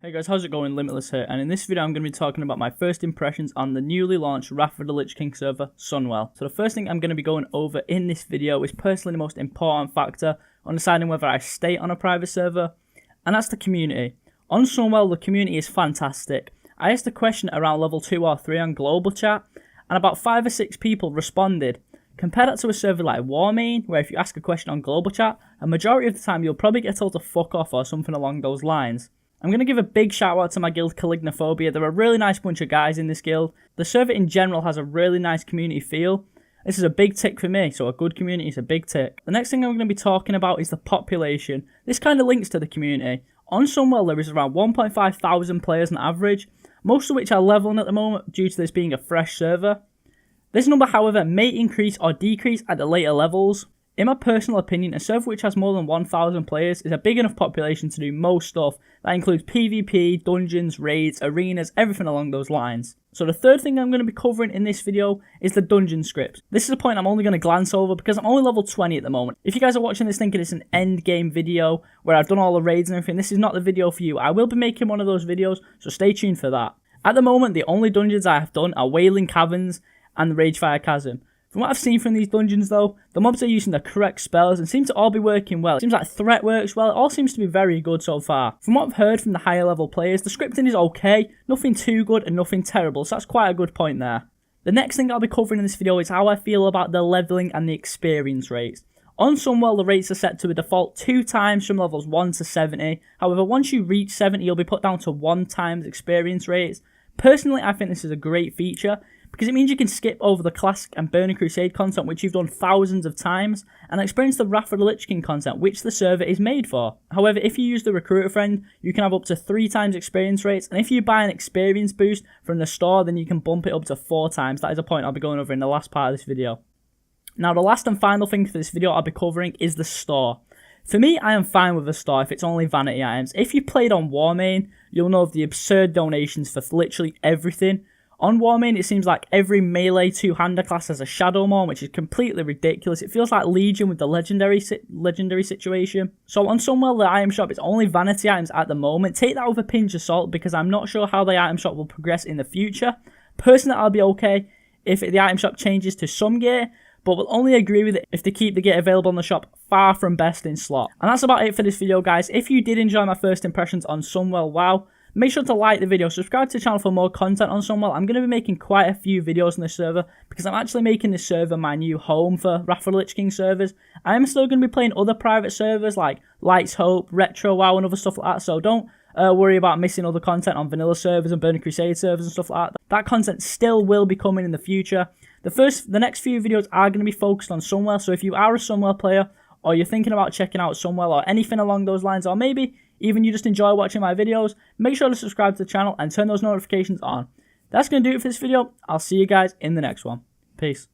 Hey guys, how's it going? Limitless here, and in this video I'm going to be talking about my first impressions on the newly launched Wrath of the Lich King server, Sunwell. So the first thing I'm going to be going over in this video is personally the most important factor on deciding whether I stay on a private server, and that's the community. On Sunwell, the community is fantastic. I asked a question around level 2 or 3 on global chat, and about 5 or 6 people responded. Compare that to a server like Warmain, where if you ask a question on global chat, a majority of the time you'll probably get told to fuck off or something along those lines. I'm going to give a big shout out to my guild Calignophobia. They're a really nice bunch of guys in this guild. The server in general has a really nice community feel. This is a big tick for me, so a good community is a big tick. The next thing I'm going to be talking about is the population. This kind of links to the community. On Sunwell there is around 1.5 thousand players on average, most of which are leveling at the moment due to this being a fresh server. This number, however, may increase or decrease at the later levels. In my personal opinion, a server which has more than 1,000 players is a big enough population to do most stuff. That includes PvP, dungeons, raids, arenas, everything along those lines. So the third thing I'm going to be covering in this video is the dungeon scripts. This is a point I'm only going to glance over because I'm only level 20 at the moment. If you guys are watching this thinking it's an end game video where I've done all the raids and everything, this is not the video for you. I will be making one of those videos, so stay tuned for that. At the moment, the only dungeons I have done are Wailing Caverns and the Ragefire Chasm. From what I've seen from these dungeons though, the mobs are using the correct spells and seem to all be working well. It seems like threat works well, it all seems to be very good so far. From what I've heard from the higher level players, the scripting is okay, nothing too good and nothing terrible, so that's quite a good point there. The next thing I'll be covering in this video is how I feel about the leveling and the experience rates. On Sunwell, the rates are set to a default 2 times from levels 1 to 70, however once you reach 70 you'll be put down to 1 times experience rates. Personally, I think this is a great feature, because it means you can skip over the Classic and Burning Crusade content, which you've done thousands of times, and experience the Wrath of the Lich King content, which the server is made for. However, if you use the Recruiter Friend, you can have up to 3 times experience rates, and if you buy an experience boost from the store, then you can bump it up to 4 times. That is a point I'll be going over in the last part of this video. Now, the last and final thing for this video I'll be covering is the store. For me, I am fine with the store if it's only vanity items. If you played on Warmain, you'll know of the absurd donations for literally everything. On Warmain, it seems like every melee two-hander class has a Shadow Maw, which is completely ridiculous. It feels like Legion with the legendary situation. So on Sunwell, the item shop is only vanity items at the moment. Take that with a pinch of salt because I'm not sure how the item shop will progress in the future. Personally, I'll be okay if the item shop changes to some gear, but will only agree with it if they keep the gear available in the shop far from best in slot. And that's about it for this video, guys. If you did enjoy my first impressions on Sunwell WoW, make sure to like the video, subscribe to the channel for more content on Sunwell. I'm going to be making quite a few videos on this server because I'm actually making this server my new home for Wrath of the Lich King servers. I am still going to be playing other private servers like Light's Hope, Retro WoW and other stuff like that, so don't worry about missing other content on vanilla servers and Burning Crusade servers and stuff like that. That content still will be coming in the future. The next few videos are going to be focused on Sunwell, so if you are a Sunwell player or you're thinking about checking out Sunwell or anything along those lines, or maybe even you just enjoy watching my videos, make sure to subscribe to the channel and turn those notifications on. That's going to do it for this video. I'll see you guys in the next one. Peace.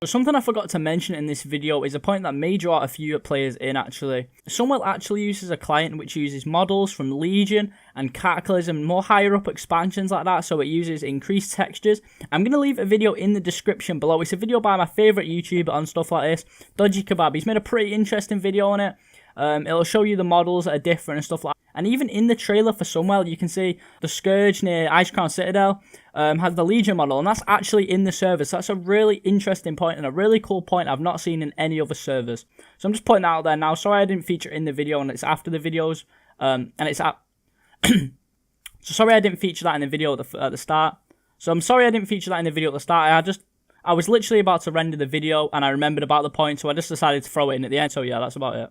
So something I forgot to mention in this video is a point that may draw a few players in actually. Sunwell actually uses a client which uses models from Legion and Cataclysm, more higher up expansions like that, so it uses increased textures. I'm going to leave a video in the description below. It's a video by my favourite YouTuber on stuff like this, Dodgy Kebab. He's made a pretty interesting video on it. It'll show you the models that are different and stuff like that. And even in the trailer for Sunwell, you can see the Scourge near Icecrown Citadel has the Legion model, and that's actually in the server. So that's a really interesting point and a really cool point I've not seen in any other servers. So I'm just putting that out there now. Sorry I didn't feature it in the video, and it's after the videos, and it's at. So sorry I didn't feature that in the video at the start. So I'm sorry I didn't feature that in the video at the start. I was literally about to render the video, and I remembered about the point, so I just decided to throw it in at the end. So yeah, that's about it.